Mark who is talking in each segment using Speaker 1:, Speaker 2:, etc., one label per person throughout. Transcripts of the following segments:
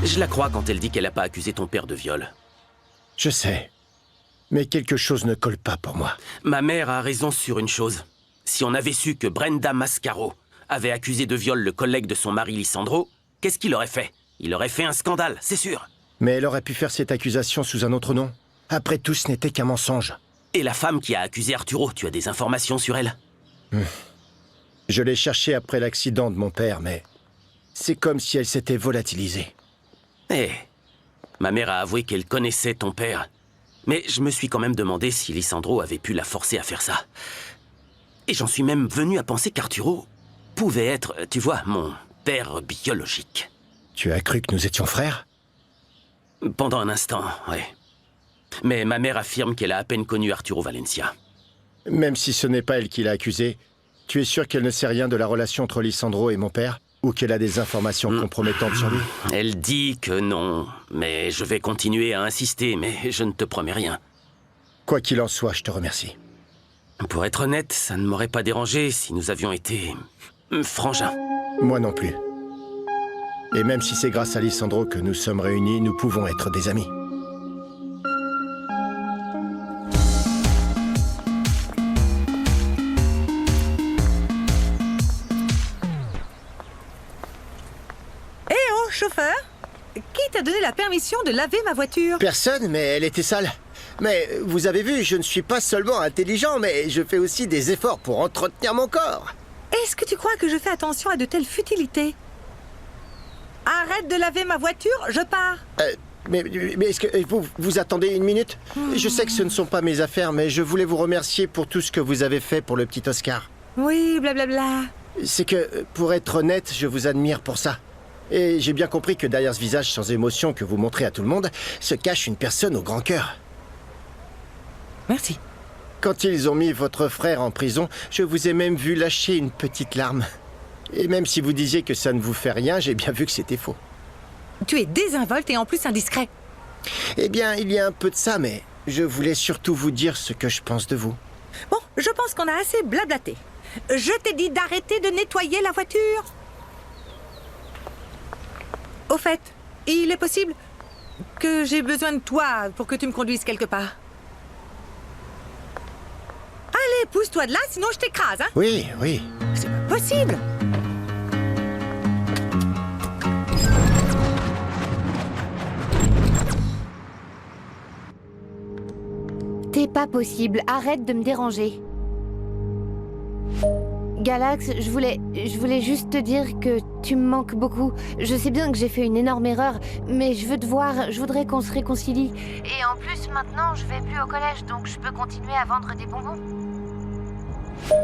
Speaker 1: Je la crois quand elle dit qu'elle n'a pas accusé ton père de viol.
Speaker 2: Je sais. Mais quelque chose ne colle pas pour moi.
Speaker 1: Ma mère a raison sur une chose. Si on avait su que Brenda Mascaro avait accusé de viol le collègue de son mari Lisandro, qu'est-ce qu'il aurait fait? Il aurait fait un scandale, c'est sûr.
Speaker 2: Mais elle aurait pu faire cette accusation sous un autre nom. Après tout, ce n'était qu'un mensonge.
Speaker 1: Et la femme qui a accusé Arturo, tu as des informations sur elle?
Speaker 2: Je l'ai cherchée après l'accident de mon père, mais c'est comme si elle s'était volatilisée.
Speaker 1: Eh, ma mère a avoué qu'elle connaissait ton père. Mais je me suis quand même demandé si Lisandro avait pu la forcer à faire ça. Et j'en suis même venu à penser qu'Arturo pouvait être, tu vois, mon père biologique.
Speaker 2: Tu as cru que nous étions frères?
Speaker 1: Pendant un instant, ouais. Mais ma mère affirme qu'elle a à peine connu Arturo Valencia.
Speaker 2: Même si ce n'est pas elle qui l'a accusé, tu es sûr qu'elle ne sait rien de la relation entre Lisandro et mon père? Ou qu'elle a des informations compromettantes sur lui?
Speaker 1: Elle dit que non, mais je vais continuer à insister, mais je ne te promets rien.
Speaker 2: Quoi qu'il en soit, je te remercie.
Speaker 1: Pour être honnête, ça ne m'aurait pas dérangé si nous avions été frangins.
Speaker 2: Moi non plus. Et même si c'est grâce à Lisandro que nous sommes réunis, nous pouvons être des amis.
Speaker 3: Chauffeur, qui t'a donné la permission de laver ma voiture?
Speaker 2: Personne, mais elle était sale. Mais vous avez vu, je ne suis pas seulement intelligent, mais je fais aussi des efforts pour entretenir mon corps.
Speaker 3: Est-ce que tu crois que je fais attention à de telles futilités? Arrête de laver ma voiture, je pars.
Speaker 2: Mais est-ce que vous attendez une minute? Je sais que ce ne sont pas mes affaires, mais je voulais vous remercier pour tout ce que vous avez fait pour le petit Oscar.
Speaker 3: Oui, blablabla.
Speaker 2: C'est que, pour être honnête, je vous admire pour ça. Et j'ai bien compris que derrière ce visage sans émotion que vous montrez à tout le monde, se cache une personne au grand cœur.
Speaker 3: Merci.
Speaker 2: Quand ils ont mis votre frère en prison, je vous ai même vu lâcher une petite larme. Et même si vous disiez que ça ne vous fait rien, j'ai bien vu que c'était faux.
Speaker 3: Tu es désinvolte et en plus indiscret.
Speaker 2: Eh bien, il y a un peu de ça, mais je voulais surtout vous dire ce que je pense de vous.
Speaker 3: Bon, je pense qu'on a assez blablaté. Je t'ai dit d'arrêter de nettoyer la voiture. Au fait, il est possible que j'ai besoin de toi pour que tu me conduises quelque part. Allez, pousse-toi de là, sinon je t'écrase, hein?
Speaker 2: Oui, oui.
Speaker 3: C'est pas possible.
Speaker 4: T'es pas possible, arrête de me déranger. Galax, je voulais juste te dire que tu me manques beaucoup. Je sais bien que j'ai fait une énorme erreur, mais je veux te voir, je voudrais qu'on se réconcilie. Et en plus, maintenant, je vais plus au collège, donc je peux continuer à vendre des bonbons.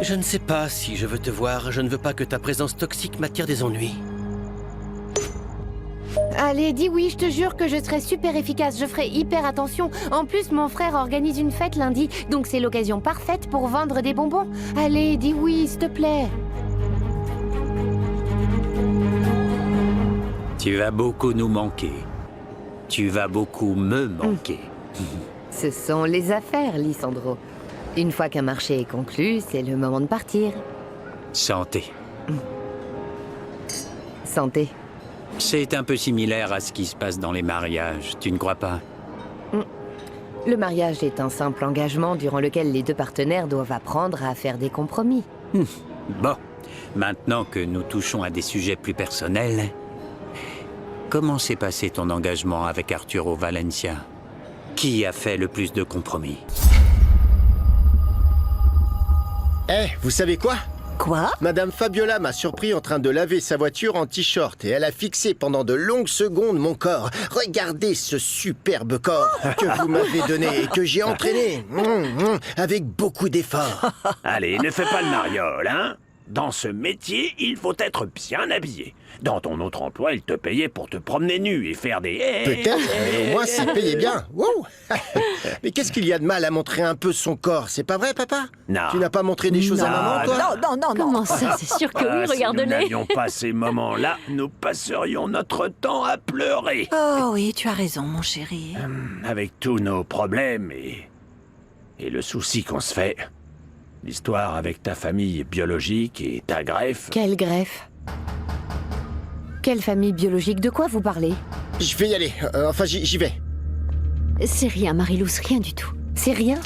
Speaker 1: Je ne sais pas si je veux te voir. Je ne veux pas que ta présence toxique m'attire des ennuis.
Speaker 4: Allez, dis oui, je te jure que je serai super efficace, je ferai hyper attention. En plus, mon frère organise une fête lundi, donc c'est l'occasion parfaite pour vendre des bonbons. Allez, dis oui, s'il te plaît.
Speaker 5: Tu vas beaucoup nous manquer. Tu vas beaucoup me manquer.
Speaker 4: Ce sont les affaires, Lisandro. Une fois qu'un marché est conclu, c'est le moment de partir.
Speaker 5: Santé.
Speaker 4: Santé.
Speaker 5: C'est un peu similaire à ce qui se passe dans les mariages, tu ne crois pas?
Speaker 4: Le mariage est un simple engagement durant lequel les deux partenaires doivent apprendre à faire des compromis.
Speaker 5: Bon, maintenant que nous touchons à des sujets plus personnels, comment s'est passé ton engagement avec Arturo Valencia? Qui a fait le plus de compromis?
Speaker 2: Eh, vous savez quoi?
Speaker 3: Quoi?
Speaker 2: Madame Fabiola m'a surpris en train de laver sa voiture en t-shirt et elle a fixé pendant de longues secondes mon corps. Regardez ce superbe corps que vous m'avez donné et que j'ai entraîné avec beaucoup d'efforts.
Speaker 6: Allez, ne fais pas le mariole, hein? Dans ce métier, il faut être bien habillé. Dans ton autre emploi, il te payait pour te promener nu et faire des...
Speaker 2: Peut-être, mais au moins ça payait bien. Wow. Mais qu'est-ce qu'il y a de mal à montrer un peu son corps? C'est pas vrai, papa?
Speaker 6: Non.
Speaker 2: Tu n'as pas montré des choses à maman, toi?
Speaker 3: Non.
Speaker 7: Comment ça? C'est sûr que oui,
Speaker 6: Si nous
Speaker 7: regarde-les.
Speaker 6: n'avions pas ces moments-là, nous passerions notre temps à pleurer.
Speaker 3: Oh oui, tu as raison, mon chéri.
Speaker 6: Avec tous nos problèmes et le souci qu'on se fait. L'histoire avec ta famille biologique et ta greffe.
Speaker 4: Quelle greffe? Quelle famille biologique? De quoi vous parlez?
Speaker 2: Je vais y aller. Enfin, j'y vais.
Speaker 7: C'est rien, Marilous, rien du tout.
Speaker 4: C'est rien.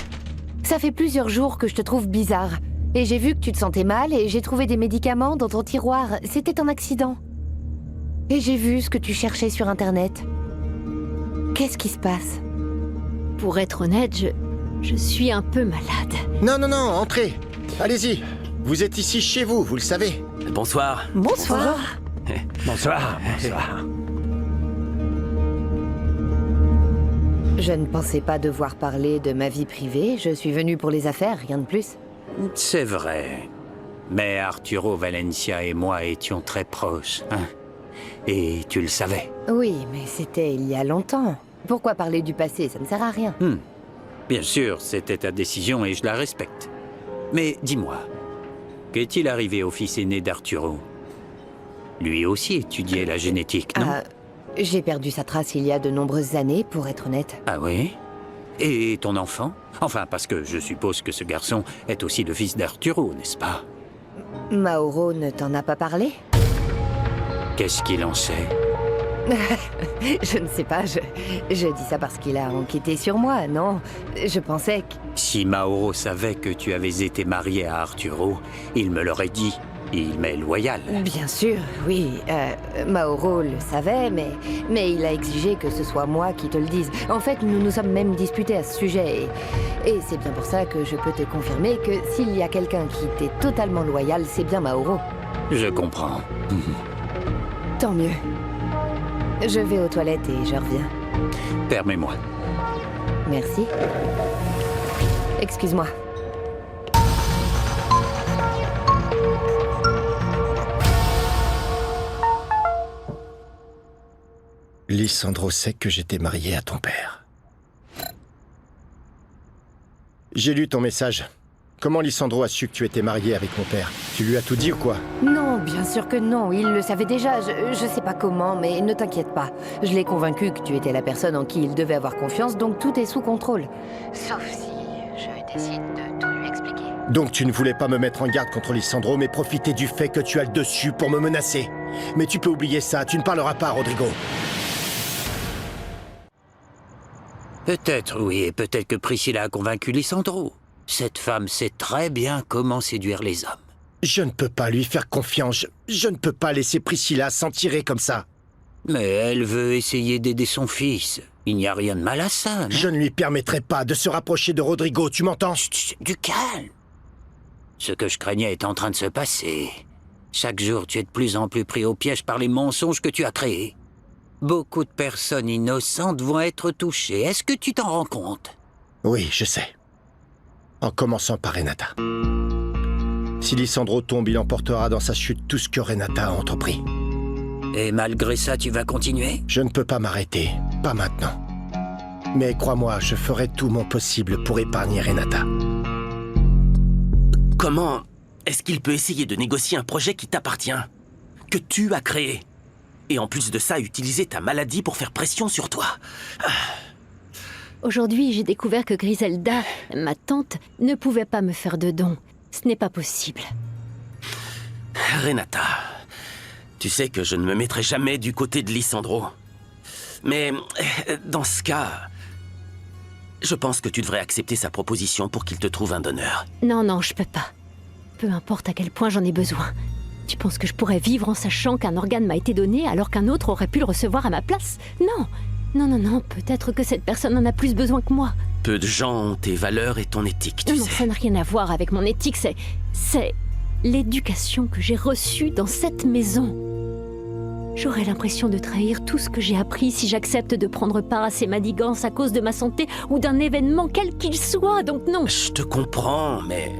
Speaker 4: Ça fait plusieurs jours que je te trouve bizarre. Et j'ai vu que tu te sentais mal et j'ai trouvé des médicaments dans ton tiroir. C'était un accident. Et j'ai vu ce que tu cherchais sur Internet. Qu'est-ce qui se passe?
Speaker 7: Pour être honnête, je suis un peu malade.
Speaker 2: Non, entrez. Allez-y. Vous êtes ici chez vous, vous le savez.
Speaker 1: Bonsoir.
Speaker 4: Bonsoir.
Speaker 6: Bonsoir.
Speaker 4: Je ne pensais pas devoir parler de ma vie privée. Je suis venue pour les affaires, rien de plus.
Speaker 5: C'est vrai. Mais Arturo Valencia et moi étions très proches, hein. Et tu le savais.
Speaker 4: Oui, mais c'était il y a longtemps. Pourquoi parler du passé? Ça ne sert à rien.
Speaker 5: Bien sûr, c'était ta décision et je la respecte. Mais dis-moi, qu'est-il arrivé au fils aîné d'Arturo? Lui aussi étudiait la génétique, non?
Speaker 4: J'ai perdu sa trace il y a de nombreuses années, pour être honnête.
Speaker 5: Ah oui? Et ton enfant? Enfin, parce que je suppose que ce garçon est aussi le fils d'Arturo, n'est-ce pas?
Speaker 4: Mauro ne t'en a pas parlé?
Speaker 5: Qu'est-ce qu'il en sait?
Speaker 4: Je ne sais pas, je dis ça parce qu'il a enquêté sur moi, non? Je pensais que...
Speaker 5: Si Mauro savait que tu avais été marié à Arturo, il me l'aurait dit. Il m'est loyal.
Speaker 4: Bien sûr, oui. Mauro le savait, mais il a exigé que ce soit moi qui te le dise. En fait, nous nous sommes même disputés à ce sujet. Et c'est bien pour ça que je peux te confirmer que s'il y a quelqu'un qui t'est totalement loyal, c'est bien Mauro.
Speaker 5: Je comprends.
Speaker 4: Tant mieux. Je vais aux toilettes et je reviens.
Speaker 5: Permets-moi.
Speaker 4: Merci. Excuse-moi.
Speaker 2: Lisandro sait que j'étais marié à ton père. J'ai lu ton message. Comment Lisandro a su que tu étais marié avec mon père? Tu lui as tout dit ou quoi?
Speaker 4: Non, bien sûr que non, il le savait déjà, je sais pas comment, mais ne t'inquiète pas. Je l'ai convaincu que tu étais la personne en qui il devait avoir confiance, donc tout est sous contrôle. Sauf si je décide de tout lui expliquer.
Speaker 2: Donc tu ne voulais pas me mettre en garde contre Lisandro, mais profiter du fait que tu as le dessus pour me menacer. Mais tu peux oublier ça, tu ne parleras pas, Rodrigo.
Speaker 5: Peut-être, oui, et peut-être que Priscilla a convaincu Lisandro. Cette femme sait très bien comment séduire les hommes.
Speaker 2: Je ne peux pas lui faire confiance. Je ne peux pas laisser Priscilla s'en tirer comme ça.
Speaker 5: Mais elle veut essayer d'aider son fils. Il n'y a rien de mal à ça, non?
Speaker 2: Je ne lui permettrai pas de se rapprocher de Rodrigo, tu m'entends?
Speaker 5: Chut, du calme. Ce que je craignais est en train de se passer. Chaque jour, tu es de plus en plus pris au piège par les mensonges que tu as créés. Beaucoup de personnes innocentes vont être touchées. Est-ce que tu t'en rends compte?
Speaker 2: Oui, je sais. En commençant par Renata. Si Lisandro tombe, il emportera dans sa chute tout ce que Renata a entrepris.
Speaker 5: Et malgré ça, tu vas continuer?
Speaker 2: Je ne peux pas m'arrêter, pas maintenant. Mais crois-moi, je ferai tout mon possible pour épargner Renata.
Speaker 1: Comment est-ce qu'il peut essayer de négocier un projet qui t'appartient, que tu as créé, et en plus de ça, utiliser ta maladie pour faire pression sur toi?
Speaker 7: Aujourd'hui, j'ai découvert que Griselda, ma tante, ne pouvait pas me faire de don. Ce n'est pas possible.
Speaker 1: Renata, tu sais que je ne me mettrai jamais du côté de Lisandro. Mais dans ce cas, je pense que tu devrais accepter sa proposition pour qu'il te trouve un donneur.
Speaker 7: Non, je peux pas. Peu importe à quel point j'en ai besoin. Tu penses que je pourrais vivre en sachant qu'un organe m'a été donné alors qu'un autre aurait pu le recevoir à ma place? Non, peut-être que cette personne en a plus besoin que moi.
Speaker 1: Peu de gens ont tes valeurs et ton éthique, tu
Speaker 7: Non,
Speaker 1: sais.
Speaker 7: ça n'a rien à voir avec mon éthique, c'est l'éducation que j'ai reçue dans cette maison. J'aurais l'impression de trahir tout ce que j'ai appris si j'accepte de prendre part à ces manigances à cause de ma santé ou d'un événement quel qu'il soit, donc non.
Speaker 1: Je te comprends, mais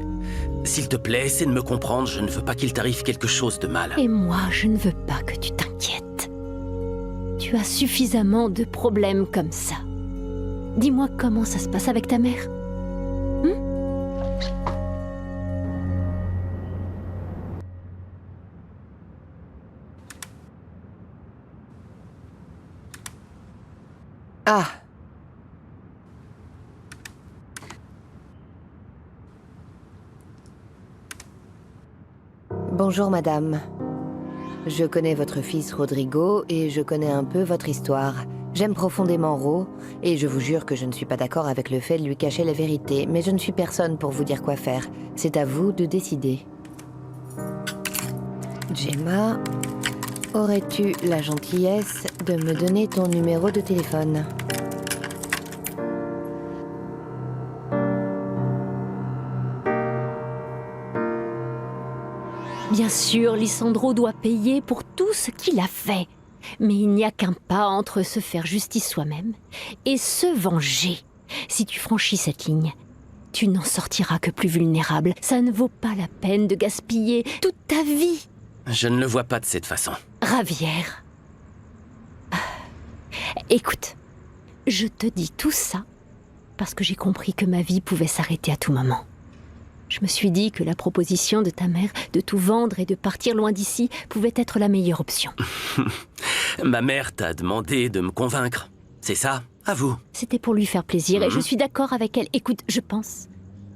Speaker 1: s'il te plaît, essaie de me comprendre, je ne veux pas qu'il t'arrive quelque chose de mal.
Speaker 7: Et moi, je ne veux pas que tu t'inquiètes. Tu as suffisamment de problèmes comme ça. Dis-moi comment ça se passe avec ta mère.
Speaker 4: Ah. Bonjour, madame. Je connais votre fils Rodrigo et je connais un peu votre histoire. J'aime profondément Ro et je vous jure que je ne suis pas d'accord avec le fait de lui cacher la vérité, mais je ne suis personne pour vous dire quoi faire. C'est à vous de décider. Gemma, aurais-tu la gentillesse de me donner ton numéro de téléphone ?
Speaker 7: Bien sûr, Lysandro doit payer pour tout ce qu'il a fait. Mais il n'y a qu'un pas entre se faire justice soi-même et se venger. Si tu franchis cette ligne, tu n'en sortiras que plus vulnérable. Ça ne vaut pas la peine de gaspiller toute ta vie.
Speaker 1: Je ne le vois pas de cette façon.
Speaker 7: Ravière. Écoute, je te dis tout ça parce que j'ai compris que ma vie pouvait s'arrêter à tout moment. Je me suis dit que la proposition de ta mère de tout vendre et de partir loin d'ici pouvait être la meilleure option.
Speaker 1: Ma mère t'a demandé de me convaincre. C'est ça, à vous.
Speaker 7: C'était pour lui faire plaisir et je suis d'accord avec elle. Écoute, je pense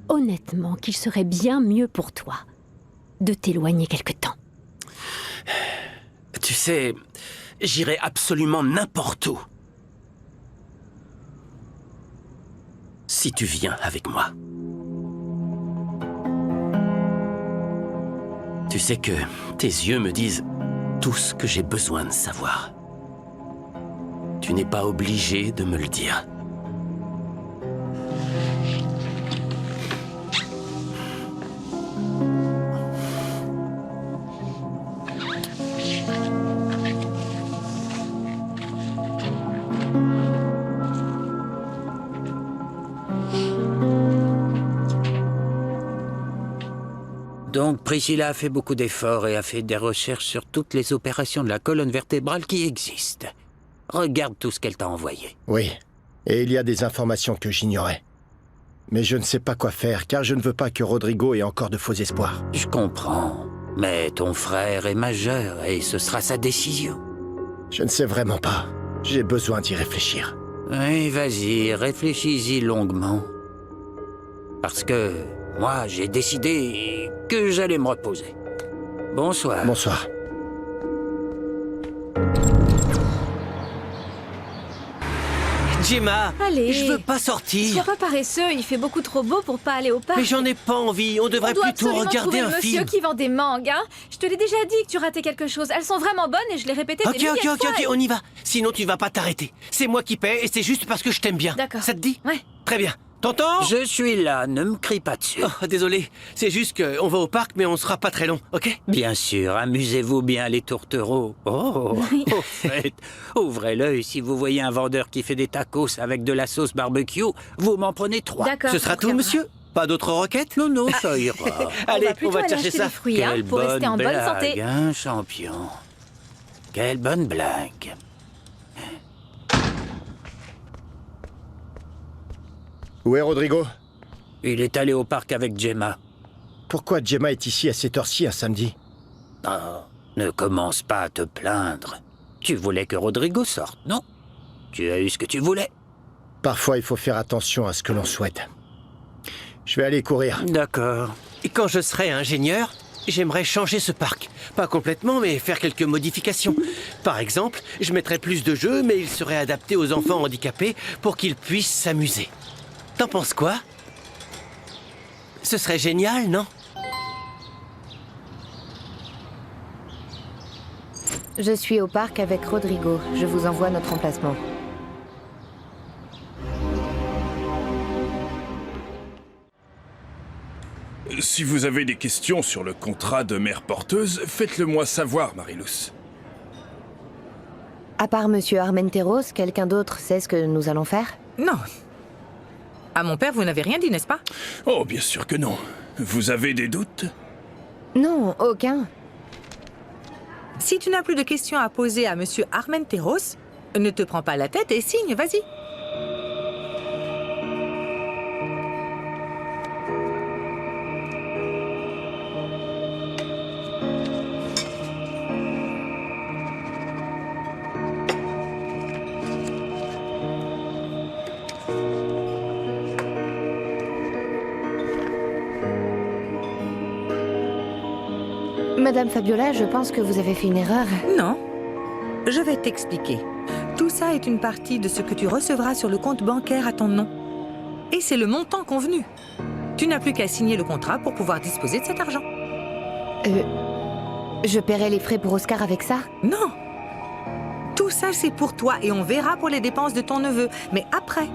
Speaker 7: honnêtement qu'il serait bien mieux pour toi de t'éloigner quelque temps.
Speaker 1: Tu sais, j'irai absolument n'importe où. Si tu viens avec moi. Tu sais que tes yeux me disent tout ce que j'ai besoin de savoir. Tu n'es pas obligé de me le dire.
Speaker 5: Donc Priscilla a fait beaucoup d'efforts et a fait des recherches sur toutes les opérations de la colonne vertébrale qui existent. Regarde tout ce qu'elle t'a envoyé.
Speaker 2: Oui, et il y a des informations que j'ignorais. Mais je ne sais pas quoi faire, car je ne veux pas que Rodrigo ait encore de faux espoirs.
Speaker 5: Je comprends, mais ton frère est majeur et ce sera sa décision.
Speaker 2: Je ne sais vraiment pas. J'ai besoin d'y réfléchir.
Speaker 5: Oui, vas-y, réfléchis-y longuement. Parce que moi, j'ai décidé que j'allais me reposer. Bonsoir.
Speaker 2: Bonsoir.
Speaker 8: Gemma,
Speaker 9: Allez.
Speaker 8: je veux pas sortir.
Speaker 9: Sois pas paresseux, il fait beaucoup trop beau pour pas aller au parc.
Speaker 8: Mais j'en ai pas envie, on devrait
Speaker 9: On doit
Speaker 8: plutôt
Speaker 9: absolument
Speaker 8: regarder
Speaker 9: trouver
Speaker 8: un
Speaker 9: le monsieur
Speaker 8: film.
Speaker 9: qui vend des mangues, hein. Je te l'ai déjà dit que tu ratais quelque chose. Elles sont vraiment bonnes et je l'ai répété des milliers de fois.
Speaker 8: Ok, on y va. Sinon tu vas pas t'arrêter. C'est moi qui paie et c'est juste parce que je t'aime bien.
Speaker 9: D'accord.
Speaker 8: Ça te dit?
Speaker 9: Ouais.
Speaker 8: Très bien. T'entends?
Speaker 5: Je suis là, ne me crie pas dessus.
Speaker 8: Oh, désolé, c'est juste qu'on va au parc mais on sera pas très long, ok?
Speaker 5: Bien sûr, amusez-vous bien les tourtereaux. Oh, au fait, ouvrez l'œil si vous voyez un vendeur qui fait des tacos avec de la sauce barbecue, vous m'en prenez 3.
Speaker 9: D'accord.
Speaker 8: Ce sera
Speaker 9: on
Speaker 8: tout,
Speaker 9: regardera.
Speaker 8: monsieur? Pas d'autres requêtes?
Speaker 5: Non, non, ça ira.
Speaker 8: Allez,
Speaker 9: plutôt
Speaker 8: on va
Speaker 9: aller
Speaker 8: chercher
Speaker 9: acheter
Speaker 8: ça.
Speaker 9: des fruits, hein,
Speaker 5: Quelle
Speaker 9: pour rester en bonne
Speaker 5: blague,
Speaker 9: santé.
Speaker 5: hein, champion. Quelle bonne blague.
Speaker 2: Où est Rodrigo?
Speaker 5: Il est allé au parc avec Gemma.
Speaker 2: Pourquoi Gemma est ici à cette heure-ci un samedi?
Speaker 5: Ah, ne commence pas à te plaindre. Tu voulais que Rodrigo sorte, non? Tu as eu ce que tu voulais.
Speaker 2: Parfois, il faut faire attention à ce que l'on souhaite. Je vais aller courir.
Speaker 5: D'accord.
Speaker 8: Et quand je serai ingénieur, j'aimerais changer ce parc. Pas complètement, mais faire quelques modifications. Par exemple, je mettrais plus de jeux, mais il serait adapté aux enfants handicapés pour qu'ils puissent s'amuser. T'en penses quoi? Ce serait génial, non?
Speaker 4: Je suis au parc avec Rodrigo. Je vous envoie notre emplacement.
Speaker 10: Si vous avez des questions sur le contrat de mère porteuse, faites-le moi savoir, Marilous.
Speaker 4: À part Monsieur Armenteros, quelqu'un d'autre sait ce que nous allons faire?
Speaker 3: Non. À mon père, vous n'avez rien dit, n'est-ce pas?
Speaker 10: Oh, bien sûr que non. Vous avez des doutes?
Speaker 4: Non, aucun.
Speaker 3: Si tu n'as plus de questions à poser à Monsieur Armenteros, ne te prends pas la tête et signe, vas-y.
Speaker 4: Madame Fabiola, je pense que vous avez fait une erreur.
Speaker 3: Non. Je vais t'expliquer. Tout ça est une partie de ce que tu recevras sur le compte bancaire à ton nom. Et c'est le montant convenu. Tu n'as plus qu'à signer le contrat pour pouvoir disposer de cet argent.
Speaker 4: Je paierai les frais pour Oscar avec ça?
Speaker 3: Non. Tout ça, c'est pour toi et on verra pour les dépenses de ton neveu. Mais après.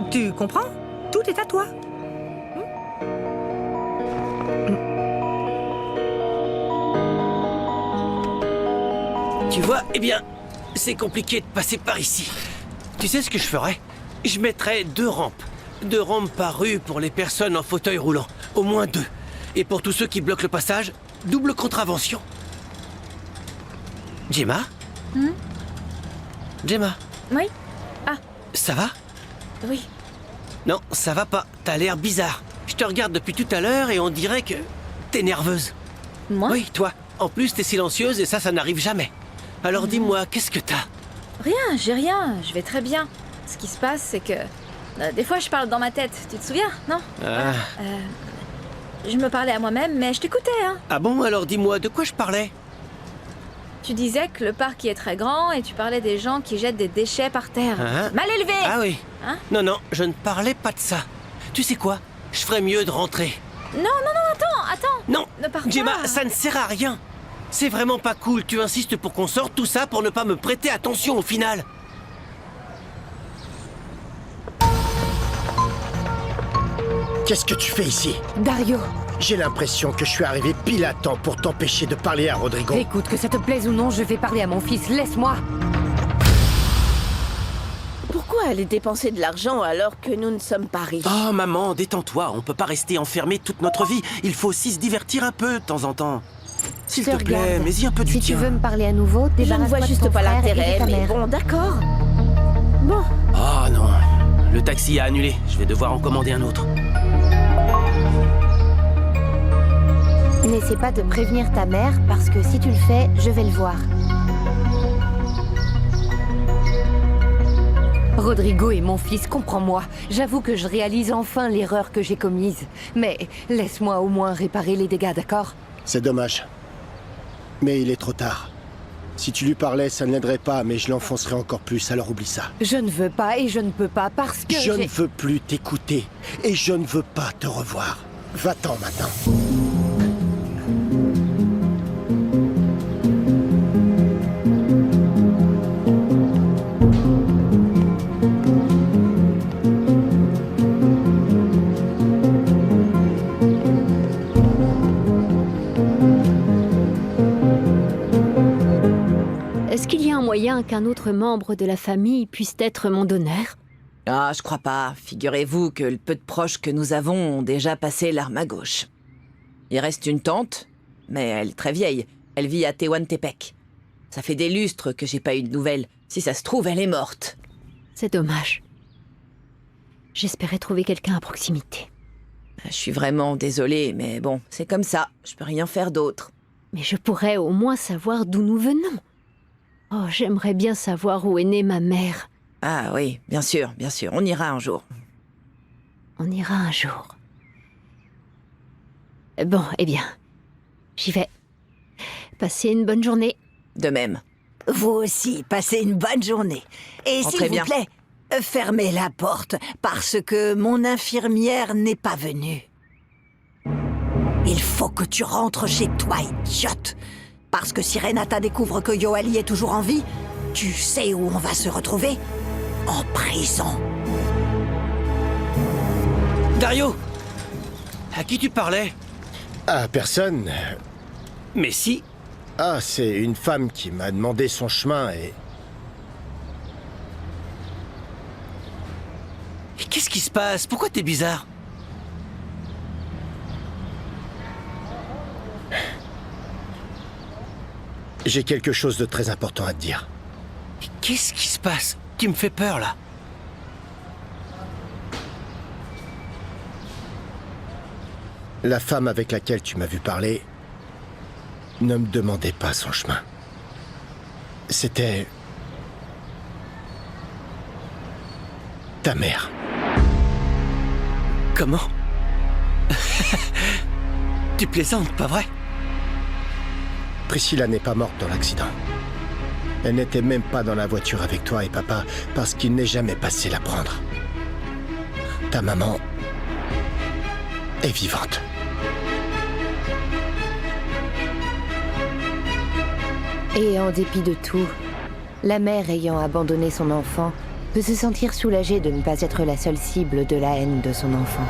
Speaker 3: Tu comprends? Tout est à toi.
Speaker 8: Tu vois, eh bien, c'est compliqué de passer par ici. Tu sais ce que je ferais? Je mettrais 2 rampes. 2 rampes par rue pour les personnes en fauteuil roulant. Au moins 2. Et pour tous ceux qui bloquent le passage, double contravention. Gemma? Gemma?
Speaker 9: Oui? Ah,
Speaker 8: Ça va?
Speaker 9: oui.
Speaker 8: Non, ça va pas. T'as l'air bizarre. Je te regarde depuis tout à l'heure et on dirait que t'es nerveuse.
Speaker 9: Moi?
Speaker 8: Oui, toi. En plus, t'es silencieuse et ça n'arrive jamais. Alors dis-moi, qu'est-ce que t'as?
Speaker 9: Rien, j'ai rien. Je vais très bien. Ce qui se passe, c'est que... des fois, je parle dans ma tête. Tu te souviens, non?
Speaker 8: Ah.
Speaker 9: Je me parlais à moi-même, mais je t'écoutais, hein.
Speaker 8: Ah bon, alors dis-moi, de quoi je parlais?
Speaker 9: Tu disais que le parc y est très grand et tu parlais des gens qui jettent des déchets par terre.
Speaker 8: Hein?
Speaker 9: Mal élevé!
Speaker 8: Ah oui.
Speaker 9: Hein?
Speaker 8: Non, je ne parlais pas de ça. Tu sais quoi? Je ferais mieux de rentrer.
Speaker 9: Non, attends!
Speaker 8: Non,
Speaker 9: Ne pars
Speaker 8: Gemma,
Speaker 9: pas.
Speaker 8: ça ne sert à rien. C'est vraiment pas cool. Tu insistes pour qu'on sorte tout ça pour ne pas me prêter attention au final.
Speaker 2: Qu'est-ce que tu fais ici?
Speaker 4: Dario,
Speaker 2: J'ai l'impression que je suis arrivé pile à temps pour t'empêcher de parler à Rodrigo.
Speaker 4: écoute, que ça te plaise ou non, je vais parler à mon fils. Laisse-moi.
Speaker 11: Pourquoi aller dépenser de l'argent alors que nous ne sommes pas riches?
Speaker 1: Oh, maman, détends-toi. On peut pas rester enfermé toute notre vie. Il faut aussi se divertir un peu de temps en temps. S'il
Speaker 4: Je
Speaker 1: te plaît,
Speaker 4: regarde.
Speaker 1: mets-y un peu du
Speaker 4: Si
Speaker 1: tien.
Speaker 4: tu veux me parler à nouveau,
Speaker 11: Je ne
Speaker 4: débarrasse-toi
Speaker 11: vois
Speaker 4: de
Speaker 11: juste
Speaker 4: ton
Speaker 11: pas
Speaker 4: frère et de
Speaker 11: l'intérêt,
Speaker 4: ta
Speaker 11: mais
Speaker 4: mère.
Speaker 11: bon, d'accord. Bon,
Speaker 1: Oh non, le taxi a annulé. Je vais devoir en commander un autre.
Speaker 4: N'essaie pas de prévenir ta mère, parce que si tu le fais, je vais le voir. Rodrigo est mon fils, comprends-moi. J'avoue que je réalise enfin l'erreur que j'ai commise. Mais laisse-moi au moins réparer les dégâts, d'accord?
Speaker 2: C'est dommage. Mais il est trop tard. Si tu lui parlais, ça ne l'aiderait pas, mais je l'enfoncerais encore plus, alors oublie ça.
Speaker 4: Je ne veux pas et je ne peux pas parce que
Speaker 2: Je ne
Speaker 4: j'ai...
Speaker 2: veux plus t'écouter, et je ne veux pas te revoir. Va-t'en maintenant.
Speaker 7: Est-ce qu'il y a un moyen qu'un autre membre de la famille puisse être mon donneur?
Speaker 12: Ah, je crois pas. Figurez-vous que le peu de proches que nous avons ont déjà passé l'arme à gauche. Il reste une tante, mais elle est très vieille. Elle vit à Tehuantepec. Ça fait des lustres que j'ai pas eu de nouvelles. Si ça se trouve, elle est morte.
Speaker 7: C'est dommage. J'espérais trouver quelqu'un à proximité.
Speaker 12: Je suis vraiment désolée, mais bon, c'est comme ça. Je peux rien faire d'autre.
Speaker 7: Mais je pourrais au moins savoir d'où nous venons. Oh, j'aimerais bien savoir où est née ma mère.
Speaker 12: Ah oui, bien sûr. On ira un jour.
Speaker 7: On ira un jour. Bon, eh bien, j'y vais. Passez une bonne journée.
Speaker 12: De même.
Speaker 13: Vous aussi, passez une bonne journée. Et s'il
Speaker 12: Entrez
Speaker 13: vous
Speaker 12: bien.
Speaker 13: plaît, fermez la porte, parce que mon infirmière n'est pas venue. Il faut que tu rentres chez toi, idiote. Parce que si Renata découvre que Yoali est toujours en vie, tu sais où on va se retrouver? En prison.
Speaker 8: Dario! À qui tu parlais?
Speaker 2: Ah, personne.
Speaker 8: Mais si.
Speaker 2: Ah, c'est une femme qui m'a demandé son chemin et...
Speaker 8: Et qu'est-ce qui se passe? Pourquoi t'es bizarre?
Speaker 2: J'ai quelque chose de très important à te dire.
Speaker 8: Mais qu'est-ce qui se passe? Tu me fais peur, là.
Speaker 2: La femme avec laquelle tu m'as vu parler ne me demandait pas son chemin. C'était... ta mère.
Speaker 8: Comment? Tu plaisantes, pas vrai?
Speaker 2: Priscilla n'est pas morte dans l'accident. Elle n'était même pas dans la voiture avec toi et papa parce qu'il n'est jamais passé la prendre. Ta maman est vivante.
Speaker 4: Et en dépit de tout, la mère ayant abandonné son enfant peut se sentir soulagée de ne pas être la seule cible de la haine de son enfant.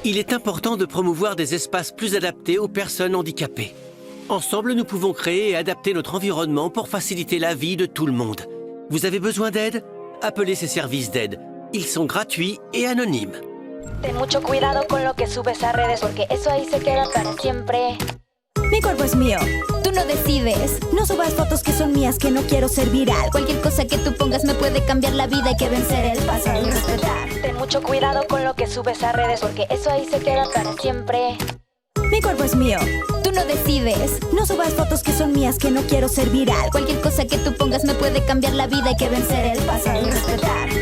Speaker 8: Il est important de promouvoir des espaces plus adaptés aux personnes handicapées. Ensemble, nous pouvons créer et adapter notre environnement pour faciliter la vie de tout le monde. Vous avez besoin d'aide? Appelez ces services d'aide. Ils sont gratuits et anonymes.
Speaker 14: Ten mucho cuidado con lo que subes a redes, porque eso ahí se queda para siempre.
Speaker 15: Mi cuerpo es mío, tú no decides. No subas fotos que son mías, que no quiero ser viral.
Speaker 14: Cualquier cosa que tú pongas me puede cambiar la vida. Hay que vencer el pasado y respetar. Ten mucho cuidado con lo que subes a redes, porque eso ahí se queda para siempre.
Speaker 15: Mi cuerpo es mío, tú no decides. No subas fotos que son mías, que no quiero ser viral.
Speaker 14: Cualquier cosa que tú pongas me puede cambiar la vida. Hay que vencer el pasado y respetar.